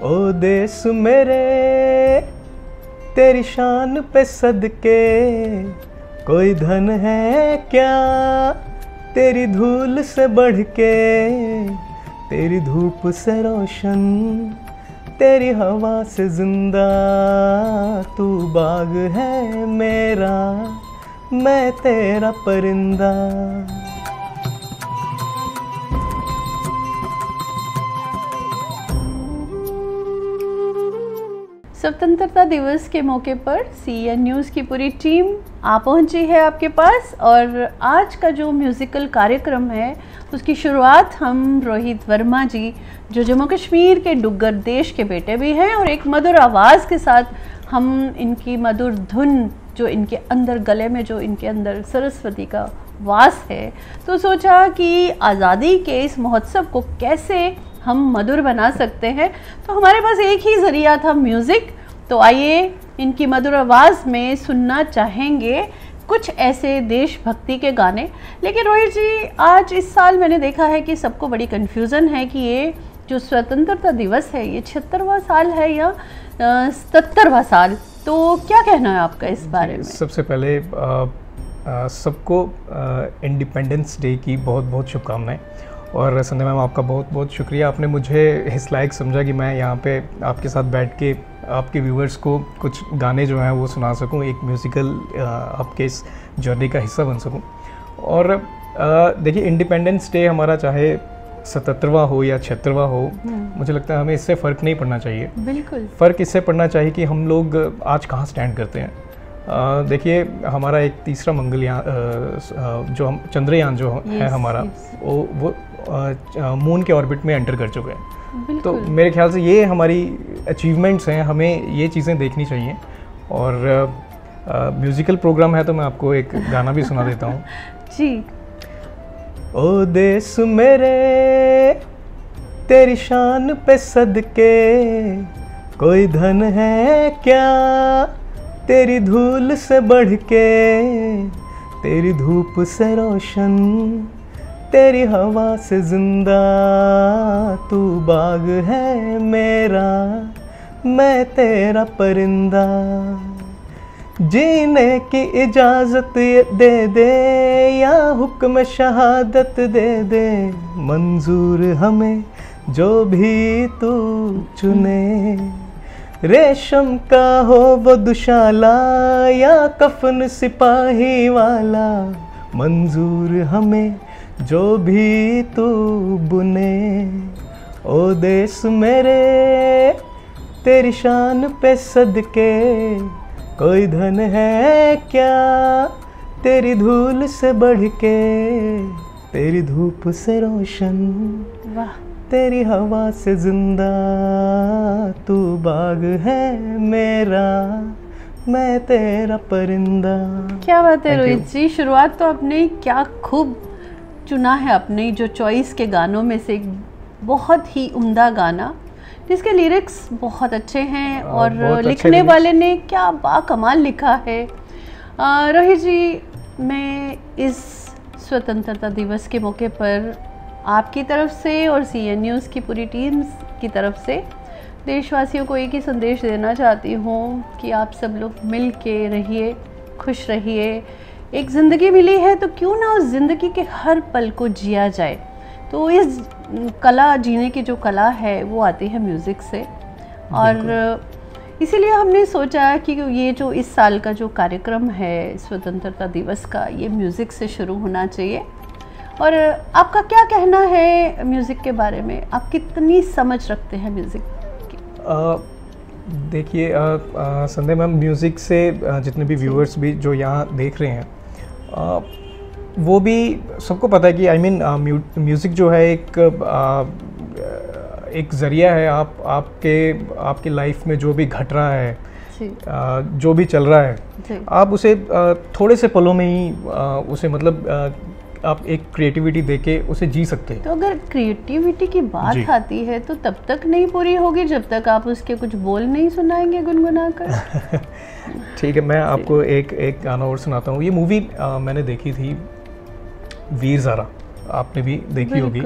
ओ देश मेरे तेरी शान पे सदके, कोई धन है क्या तेरी धूल से बढ़ के, तेरी धूप से रोशन तेरी हवा से जिंदा, तू बाग है मेरा मैं तेरा परिंदा। स्वतंत्रता दिवस के मौके पर CN न्यूज़ की पूरी टीम आ पहुंची है आपके पास, और आज का जो म्यूज़िकल कार्यक्रम है उसकी शुरुआत हम रोहित वर्मा जी, जो जम्मू कश्मीर के डुग्गर देश के बेटे भी हैं, और एक मधुर आवाज़ के साथ हम इनकी मधुर धुन जो इनके अंदर गले में जो इनके अंदर सरस्वती का वास है, तो सोचा कि आज़ादी के इस महोत्सव को कैसे हम मधुर बना सकते हैं। तो हमारे पास एक ही ज़रिया था म्यूज़िक, तो आइए इनकी मधुर आवाज़ में सुनना चाहेंगे कुछ ऐसे देशभक्ति के गाने। लेकिन रोहित जी, आज इस साल मैंने देखा है कि सबको बड़ी कन्फ्यूज़न है कि ये जो स्वतंत्रता दिवस है ये 76वां साल है या 77वां साल, तो क्या कहना है आपका इस बारे में? सबसे पहले सबको इंडिपेंडेंस डे की बहुत बहुत शुभकामनाएं। और संध्या मैम, आपका बहुत बहुत शुक्रिया, आपने मुझे इस लायक समझा कि मैं यहाँ पे आपके साथ बैठ के आपके व्यूवर्स को कुछ गाने जो हैं वो सुना सकूँ, एक म्यूज़िकल आपके इस जर्नी का हिस्सा बन सकूँ। और देखिए, इंडिपेंडेंस डे हमारा चाहे 77वां हो या 76वां हो, मुझे लगता है हमें इससे फ़र्क नहीं पड़ना चाहिए। बिल्कुल, फ़र्क इससे पड़ना चाहिए कि हम लोग आज कहाँ स्टैंड करते हैं। देखिए, हमारा एक तीसरा मंगलयान जो हम चंद्रयान जो है हमारा, वो मून के ऑर्बिट में एंटर कर चुके हैं। तो मेरे ख्याल से ये हमारी अचीवमेंट्स हैं, हमें ये चीज़ें देखनी चाहिए। और म्यूज़िकल प्रोग्राम है तो मैं आपको एक गाना भी सुना देता हूँ। जी। ओ देश मेरे तेरी शान पे सदके, कोई धन है क्या तेरी धूल से बढ़ के, तेरी धूप से रोशन तेरी हवा से जिंदा, तू बाग है मेरा मैं तेरा परिंदा। जीने की इजाज़त दे दे या हुक्म शहादत दे दे, मंजूर हमें जो भी तू चुने। रेशम का हो वो दुशाला या कफन सिपाही वाला, मंजूर हमें जो भी तू बुने। ओ देश मेरे तेरी शान पे सदके, कोई धन है क्या तेरी धूल से बढ़ के, तेरी धूप से रोशन वाह, तेरी हवा से जिंदा, तू बाग है मेरा मैं तेरा परिंदा। क्या बात है रोहित जी, शुरुआत तो आपने क्या खूब चुना है अपने जो चॉइस के गानों में से एक बहुत ही उम्दा गाना, जिसके लिरिक्स बहुत अच्छे हैं और लिखने वाले ने क्या बाकमाल लिखा है। रोहित जी, मैं इस स्वतंत्रता दिवस के मौके पर आपकी तरफ से और CN न्यूज़ की पूरी टीम की तरफ से देशवासियों को एक ही संदेश देना चाहती हूँ कि आप सब लोग मिल के रहिए, खुश रहिए। एक ज़िंदगी मिली है तो क्यों ना उस ज़िंदगी के हर पल को जिया जाए। तो इस कला, जीने की जो कला है वो आती है म्यूज़िक से, और इसीलिए हमने सोचा कि ये जो इस साल का जो कार्यक्रम है स्वतंत्रता दिवस का, ये म्यूज़िक से शुरू होना चाहिए। और आपका क्या कहना है म्यूज़िक के बारे में? आप कितनी समझ रखते हैं म्यूज़िक की? देखिए संध्या मैम, म्यूज़िक से जितने भी व्यूअर्स भी जो यहाँ देख रहे हैं, वो भी सबको पता है कि म्यूज़िक जो है एक ज़रिया है। आपके लाइफ में जो भी घट रहा है, जो भी चल रहा है, आप उसे थोड़े से पलों में ही उसे आप एक क्रिएटिविटी देके उसे जी सकते हैं। तो अगर क्रिएटिविटी की बात आती है तो तब तक नहीं पूरी होगी जब तक आप उसके कुछ बोल नहीं सुनाएंगे गुनगुना कर। ठीक है, मैं आपको एक गाना और सुनाता हूँ। ये मूवी मैंने देखी थी, वीर ज़ारा, आपने भी देखी होगी।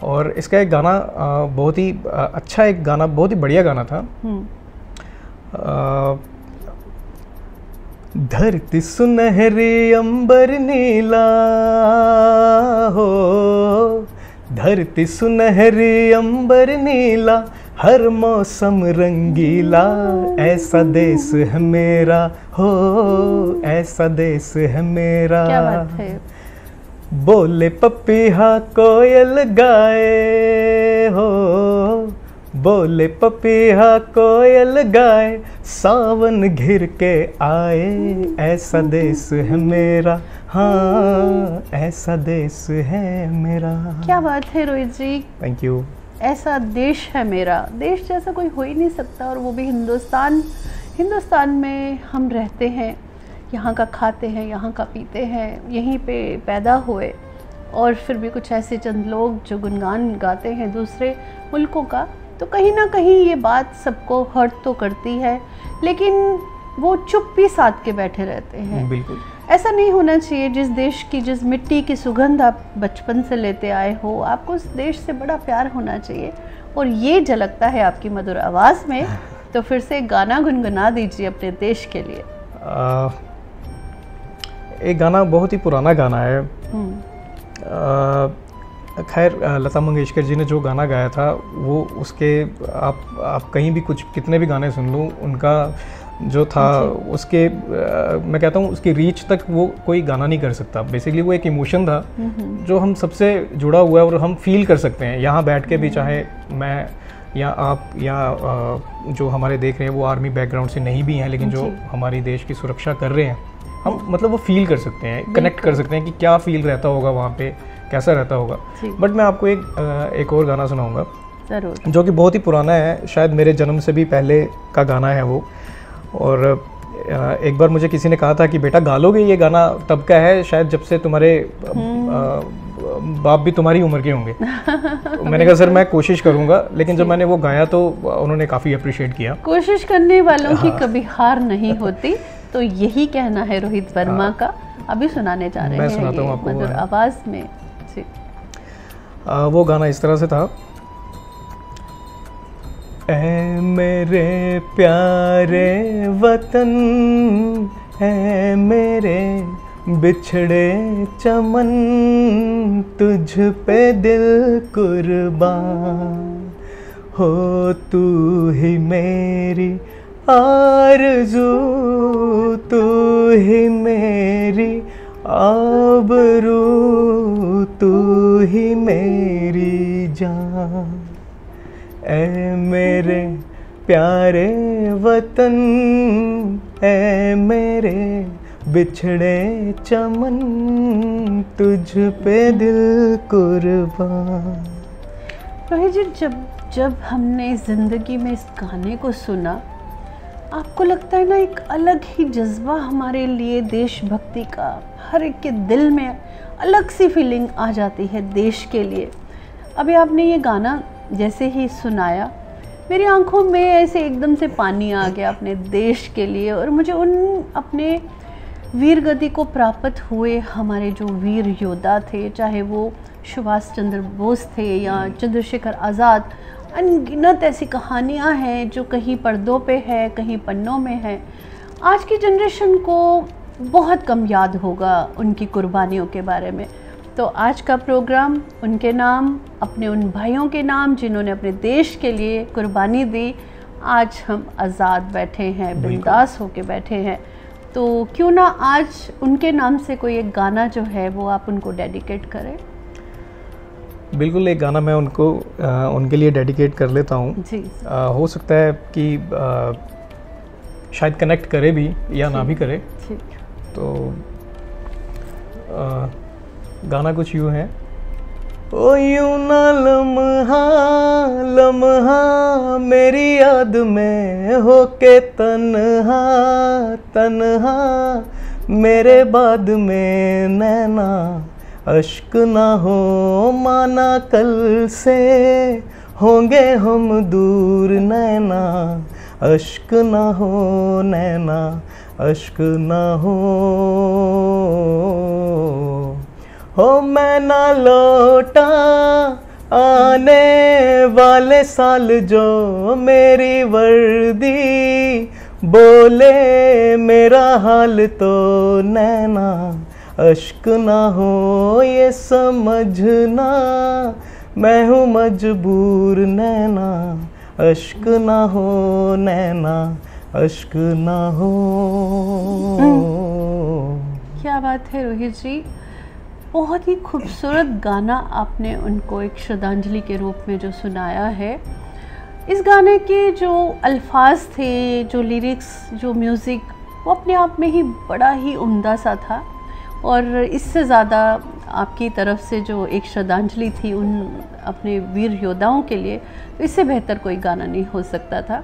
और इसका एक गाना बहुत ही अच्छा, एक गाना बहुत ही बढ़िया गाना था। धरती सुनहरी अंबर नीला हो, धरती सुनहरी अंबर नीला, हर मौसम रंगीला, ऐसा देश है मेरा हो, ऐसा देश है मेरा। क्या बात है। बोले पपीहा कोयल गाए हो, बोले पपीहा कोयल गाए, सावन घिर के आए, ऐसा देश है मेरा, हाँ ऐसा देश है मेरा। क्या बात है रोहित जी। Thank you. ऐसा देश है मेरा, देश जैसा कोई हो ही नहीं सकता, और वो भी हिंदुस्तान। हिंदुस्तान में हम रहते हैं, यहाँ का खाते हैं, यहाँ का पीते हैं, यहीं पे पैदा हुए, और फिर भी कुछ ऐसे चंद लोग जो गुणगान गाते हैं दूसरे मुल्कों का, तो कहीं ना कहीं ये बात सबको हर्ट तो करती है, लेकिन वो चुप भी साध के बैठे रहते हैं। बिल्कुल ऐसा नहीं होना चाहिए। जिस देश की, जिस मिट्टी की सुगंध आप बचपन से लेते आए हो, आपको उस देश से बड़ा प्यार होना चाहिए, और ये झलकता है आपकी मधुर आवाज़ में। तो फिर से गाना गुनगुना दीजिए अपने देश के लिए। एक गाना बहुत ही पुराना गाना है। खैर लता मंगेशकर जी ने जो गाना गाया था वो, उसके आप कहीं भी कुछ कितने भी गाने सुन लो, उनका जो था उसके मैं कहता हूँ उसकी रीच तक वो कोई गाना नहीं कर सकता। बेसिकली वो एक इमोशन था जो हम सबसे जुड़ा हुआ है और हम फील कर सकते हैं यहाँ बैठ के भी, चाहे मैं या आप या जो हमारे देख रहे हैं वो आर्मी बैकग्राउंड से नहीं भी हैं, लेकिन जो हमारी देश की सुरक्षा कर रहे हैं, हम मतलब वो फील कर सकते हैं, कनेक्ट कर सकते हैं कि क्या फील रहता होगा वहाँ पे, कैसा रहता होगा। बट मैं आपको एक और गाना सुनाऊंगा जरूर, जो कि बहुत ही पुराना है, शायद मेरे जन्म से भी पहले का गाना है वो। और एक बार मुझे किसी ने कहा था कि बेटा गा लोगे, ये गाना तब का है शायद जब से तुम्हारे बाप भी तुम्हारी उम्र के होंगे। तो मैंने कहा सर मैं कोशिश करूंगा, लेकिन जब मैंने वो गाया तो उन्होंने काफ़ी अप्रिशिएट किया। कोशिश करने वालों की कभी हार नहीं होती, तो यही कहना है रोहित वर्मा का। अभी सुनाने जा रहे हैं, मैं सुनाता हूँ आपको मधुर आवाज़ में जी। वो गाना इस तरह से था। ऐ मेरे प्यारे वतन, ऐ मेरे बिछड़े चमन, तुझ पे दिल कुर्बान हो, तू ही मेरी आरज़ू, तू ही मेरी आबरू, तू ही मेरी जान। ऐ मेरे प्यारे वतन, ऐ मेरे बिछड़े चमन, तुझ पे दिल कुर्बान। रोहित जी, जब हमने ज़िंदगी में इस गाने को सुना, आपको लगता है ना एक अलग ही जज्बा हमारे लिए देशभक्ति का, हर एक के दिल में अलग सी फीलिंग आ जाती है देश के लिए। अभी आपने ये गाना जैसे ही सुनाया, मेरी आंखों में ऐसे एकदम से पानी आ गया अपने देश के लिए, और मुझे उन अपने वीर गति को प्राप्त हुए हमारे जो वीर योद्धा थे, चाहे वो सुभाष चंद्र बोस थे या चंद्रशेखर आज़ाद, अनगिनत ऐसी कहानियाँ हैं जो कहीं पर्दों पे है, कहीं पन्नों में है। आज की जनरेशन को बहुत कम याद होगा उनकी कुर्बानियों के बारे में। तो आज का प्रोग्राम उनके नाम, अपने उन भाइयों के नाम जिन्होंने अपने देश के लिए कुर्बानी दी, आज हम आज़ाद बैठे हैं, बिंदास होके बैठे हैं। तो क्यों ना आज उनके नाम से कोई एक गाना जो है वो आप उनको डेडिकेट करें। बिल्कुल, एक गाना मैं उनको उनके लिए डेडिकेट कर लेता हूँ जी। हो सकता है कि शायद कनेक्ट करे भी या ना भी करे। तो गाना कुछ यूँ है। ओ यूँ ना लम्हा लम्हा मेरी याद में होके तन्हा तन्हा, मेरे बाद में नैना अश्क ना हो माना, कल से होंगे हम दूर नैना, अश्क ना हो नैना अश्क ना हो मैं ना लौटा वाले साल जो मेरी वर्दी बोले मेरा हाल तो नैना अश्क ना हो ये समझना मैं हूँ मजबूर नैना अश्क ना हो नैना अश्क ना हो। क्या बात है रोहित जी, बहुत ही खूबसूरत गाना आपने उनको एक श्रद्धांजलि के रूप में जो सुनाया है। इस गाने के जो अल्फाज थे, जो लिरिक्स, जो म्यूज़िक, वो अपने आप में ही बड़ा ही उम्दा सा था और इससे ज़्यादा आपकी तरफ से जो एक श्रद्धांजलि थी उन अपने वीर योद्धाओं के लिए, तो इससे बेहतर कोई गाना नहीं हो सकता था।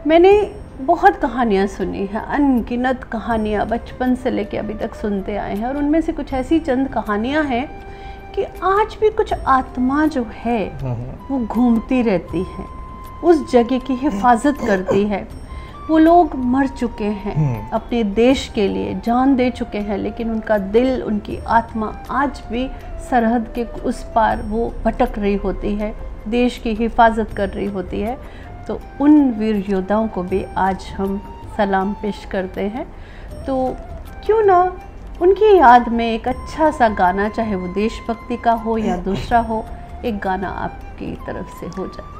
मैंने बहुत कहानियाँ सुनी हैं, अनगिनत कहानियाँ बचपन से लेके अभी तक सुनते आए हैं और उनमें से कुछ ऐसी चंद कहानियाँ हैं कि आज भी कुछ आत्मा जो है वो घूमती रहती है, उस जगह की हिफाजत करती है। वो लोग मर चुके हैं, अपने देश के लिए जान दे चुके हैं, लेकिन उनका दिल, उनकी आत्मा आज भी सरहद के उस पार वो भटक रही होती है, देश की हिफाजत कर रही होती है। तो उन वीर योद्धाओं को भी आज हम सलाम पेश करते हैं। तो क्यों ना उनकी याद में एक अच्छा सा गाना, चाहे वो देशभक्ति का हो या दूसरा हो, एक गाना आपकी तरफ से हो जाए।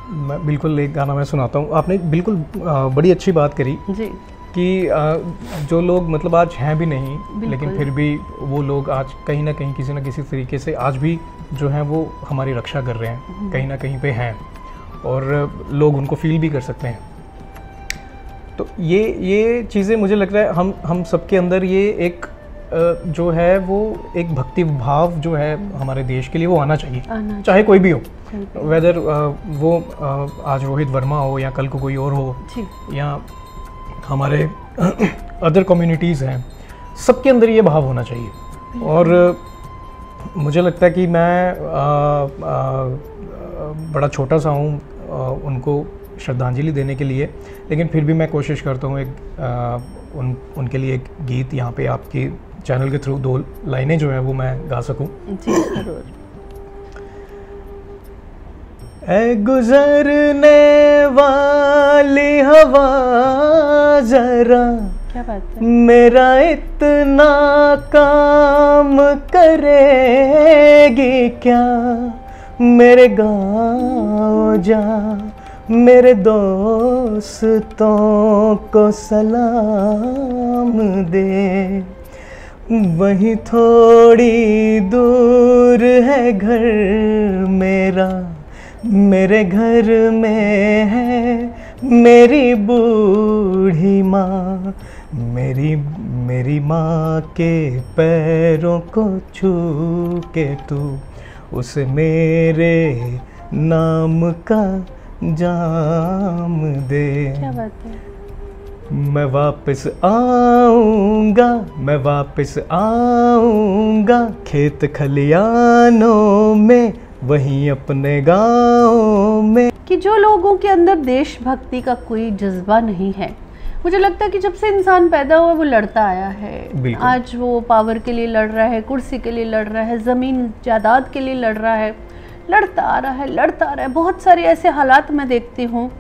मैं बिल्कुल एक गाना मैं सुनाता हूँ। आपने बिल्कुल बड़ी अच्छी बात करी जी कि जो लोग मतलब आज हैं भी नहीं, लेकिन फिर भी वो लोग आज कहीं ना कहीं किसी न किसी तरीके से आज भी जो हैं वो हमारी रक्षा कर रहे हैं, कहीं ना कहीं पे हैं और लोग उनको फील भी कर सकते हैं। तो ये चीज़ें मुझे लग रहा है हम सबके अंदर ये एक जो है वो एक भक्ति भाव जो है हमारे देश के लिए वो आना चाहिए, चाहे कोई भी हो, वेदर वो आज रोहित वर्मा हो या कल को कोई और हो या हमारे अदर कम्युनिटीज़ हैं, सबके अंदर ये भाव होना चाहिए। और मुझे लगता है कि मैं बड़ा छोटा सा हूँ उनको श्रद्धांजलि देने के लिए, लेकिन फिर भी मैं कोशिश करता हूँ उनके लिए एक गीत यहाँ पे आपके चैनल के थ्रू 2 लाइनें जो हैं वो मैं गा सकूँ। जी ज़रूर। ऐ गुजरने वाली हवा जरा, क्या बात है, मेरा इतना काम करेगी क्या, मेरे गाँव जा मेरे दोस्तों को सलाम दे, वहीं थोड़ी दूर है घर मेरा, मेरे घर में है मेरी बूढ़ी माँ, मेरी माँ के पैरों को छू के तू उसे मेरे नाम का जाम दे। क्या बात है। मैं वापस आऊँगा, मैं वापस आऊँगा खेत खलियानों में, वहीं अपने गाँव में। कि जो लोगों के अंदर देशभक्ति का कोई जज्बा नहीं है, मुझे लगता है कि जब से इंसान पैदा हुआ वो लड़ता आया है। आज वो पावर के लिए लड़ रहा है, कुर्सी के लिए लड़ रहा है, ज़मीन जायदाद के लिए लड़ रहा है, लड़ता आ रहा है, लड़ता आ रहा है। बहुत सारे ऐसे हालात मैं देखती हूँ,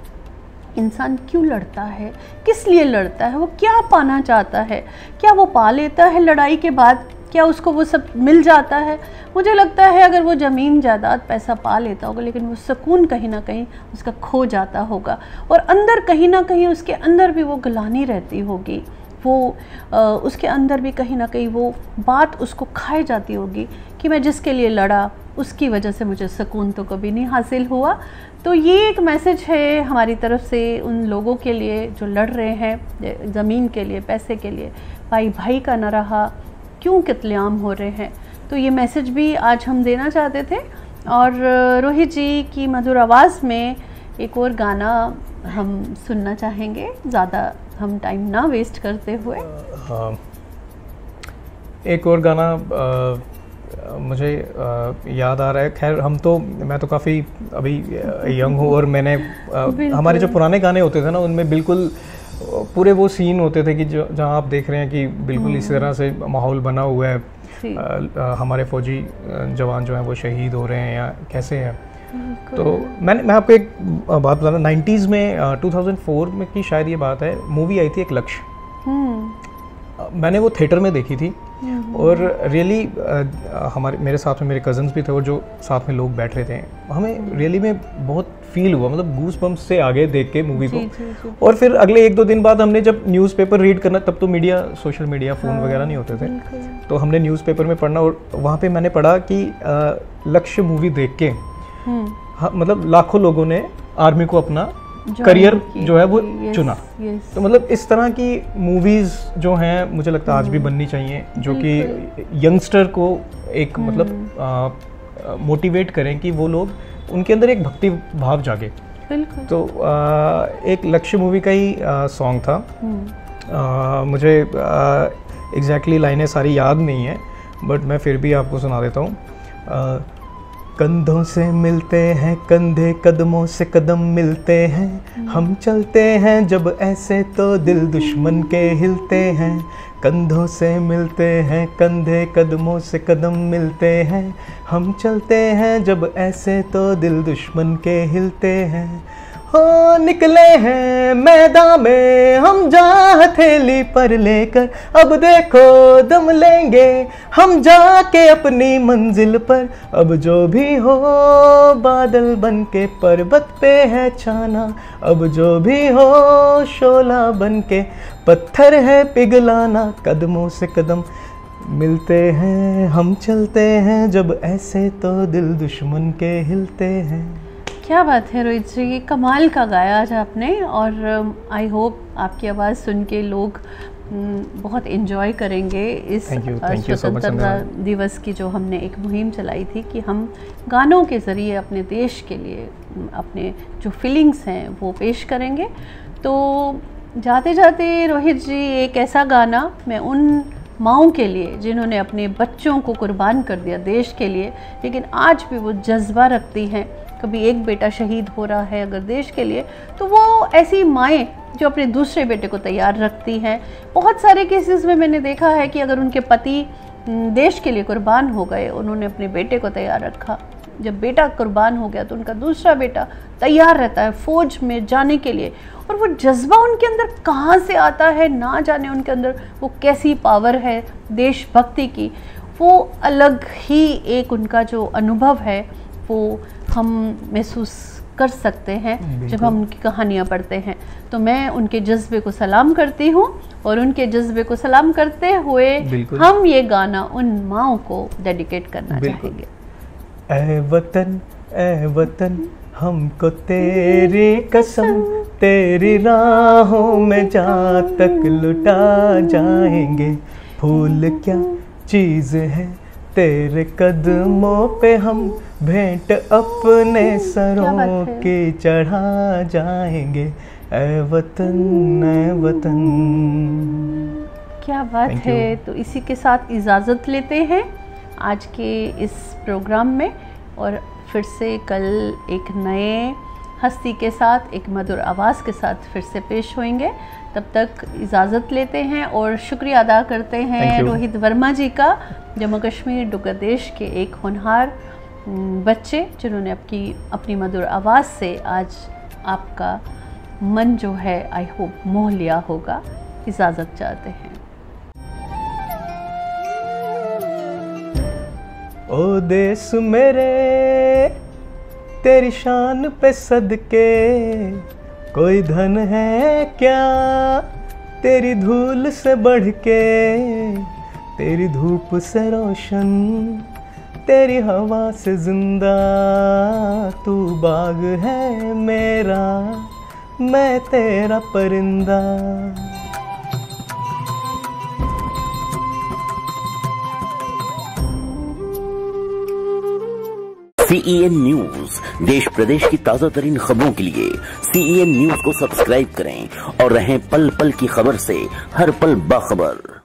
इंसान क्यों लड़ता है, किस लिए लड़ता है, वो क्या पाना चाहता है, क्या वो पा लेता है लड़ाई के बाद, क्या उसको वो सब मिल जाता है। मुझे लगता है अगर वो ज़मीन जायदाद पैसा पा लेता होगा, लेकिन वो सुकून कहीं ना कहीं उसका खो जाता होगा और अंदर कहीं ना कहीं उसके अंदर भी वो गिलानी रहती होगी, वो उसके अंदर भी कहीं ना कहीं वो बात उसको खाई जाती होगी कि मैं जिसके लिए लड़ा उसकी वजह से मुझे सुकून तो कभी नहीं हासिल हुआ। तो ये एक मैसेज है हमारी तरफ से उन लोगों के लिए जो लड़ रहे हैं ज़मीन के लिए, पैसे के लिए। भाई भाई का न रहा, क्यों कत्लेआम हो रहे हैं। तो ये मैसेज भी आज हम देना चाहते थे। और रोहित जी की मधुर आवाज़ में एक और गाना हम सुनना चाहेंगे, ज़्यादा हम टाइम ना वेस्ट करते हुए। हाँ, एक और गाना मुझे याद आ रहा है। खैर मैं तो काफ़ी अभी यंग हूँ और मैंने हमारे जो पुराने गाने होते थे ना उनमें बिल्कुल पूरे वो सीन होते थे कि जहाँ आप देख रहे हैं कि बिल्कुल इस तरह से माहौल बना हुआ है, हमारे फौजी जवान जो हैं वो शहीद हो रहे हैं या कैसे हैं, तो मैं आपको एक बात बता रहा हूँ, 90s में 2004 में की शायद ये बात है, मूवी आई थी एक लक्ष्य। मैंने वो थिएटर में देखी थी और रियली मेरे साथ में मेरे कज़न्स भी थे और जो साथ में लोग बैठ रहे थे, हमें रियली में बहुत फील हुआ, मतलब गूस बम्स से आगे देख के मूवी को। और फिर अगले 1-2 दिन बाद हमने जब न्यूज़पेपर रीड करना, तब तो मीडिया, सोशल मीडिया, फ़ोन वगैरह नहीं होते थे, तो हमने न्यूज़पेपर में पढ़ना, और वहाँ पे मैंने पढ़ा कि लक्ष्य मूवी देख के मतलब लाखों लोगों ने आर्मी को अपना करियर जो है वो चुना। तो मतलब इस तरह की मूवीज़ जो हैं मुझे लगता है आज भी बननी चाहिए, जो कि यंगस्टर को एक मतलब मोटिवेट करें कि वो लोग, उनके अंदर एक भक्ति भाव जागे। तो एक लक्ष्य मूवी का ही सॉन्ग था, मुझे एग्जैक्टली लाइनें सारी याद नहीं है, बट मैं फिर भी आपको सुना देता हूँ। कंधों से मिलते हैं कंधे, कदमों से कदम मिलते हैं, हम चलते हैं जब ऐसे तो दिल दुश्मन के हिलते हैं। कंधों से मिलते हैं कंधे, कदमों से कदम मिलते हैं, हम चलते हैं जब ऐसे तो दिल दुश्मन के हिलते हैं। हो निकले हैं मैदान में हम जा हथेली पर लेकर, अब देखो दम लेंगे हम जाके अपनी मंजिल पर। अब जो भी हो बादल बन के पर्वत पे है छाना, अब जो भी हो शोला बन के पत्थर है पिघलाना। कदमों से कदम मिलते हैं हम चलते हैं जब ऐसे तो दिल दुश्मन के हिलते हैं। क्या बात है रोहित जी, कमाल का गाया आज आपने, और आई होप आपकी आवाज़ सुन के लोग बहुत इन्जॉय करेंगे इस स्वतंत्रता दिवस की जो हमने एक मुहिम चलाई थी कि हम गानों के ज़रिए अपने देश के लिए अपने जो फीलिंग्स हैं वो पेश करेंगे। तो जाते जाते रोहित जी, एक ऐसा गाना मैं उन माँओं के लिए जिन्होंने अपने बच्चों को कुर्बान कर दिया देश के लिए, लेकिन आज भी वो जज्बा रखती हैं, कभी एक बेटा शहीद हो रहा है अगर देश के लिए, तो वो ऐसी माएँ जो अपने दूसरे बेटे को तैयार रखती हैं। बहुत सारे केसेस में मैंने देखा है कि अगर उनके पति देश के लिए कुर्बान हो गए, उन्होंने अपने बेटे को तैयार रखा, जब बेटा कुर्बान हो गया तो उनका दूसरा बेटा तैयार रहता है फौज में जाने के लिए। और वो जज्बा उनके अंदर कहाँ से आता है ना जाने, उनके अंदर वो कैसी पावर है देशभक्ति की, वो अलग ही एक उनका जो अनुभव है वो हम महसूस कर सकते हैं जब हम उनकी कहानियाँ पढ़ते हैं। तो मैं उनके जज्बे को सलाम करती हूँ, और उनके जज्बे को सलाम करते हुए हम ये गाना उन माँओं को डेडिकेट करना चाहेंगे। ऐ वतन हमको तेरी कसम, तेरी राहों में जहाँ तक लुटा जाएंगे। फूल क्या चीज़ है तेरे कदमों पे, हम भेंट अपने सरों की चढ़ा जाएंगे। ऐ वतन ऐ वतन। क्या बात है। तो इसी के साथ इजाज़त लेते हैं आज के इस प्रोग्राम में, और फिर से कल एक नए हस्ती के साथ, एक मधुर आवाज़ के साथ फिर से पेश होंगे। तब तक इजाज़त लेते हैं और शुक्रिया अदा करते हैं रोहित वर्मा जी का, जम्मू कश्मीर डुग्गर देश के एक होनहार बच्चे जिन्होंने अपनी मधुर आवाज़ से आज आपका मन जो है आई होप मोह लिया होगा। इजाज़त चाहते हैं। ओ देश मेरे तेरी शान पे सदके, कोई धन है क्या तेरी धूल से बढ़ के। तेरी धूप से रोशन, तेरी हवा से जिंदा, तू बाग है मेरा, मैं तेरा परिंदा। CEN न्यूज, देश प्रदेश की ताजा तरीन खबरों के लिए CEN न्यूज को सब्सक्राइब करें और रहें पल पल की खबर से हर पल बाखबर।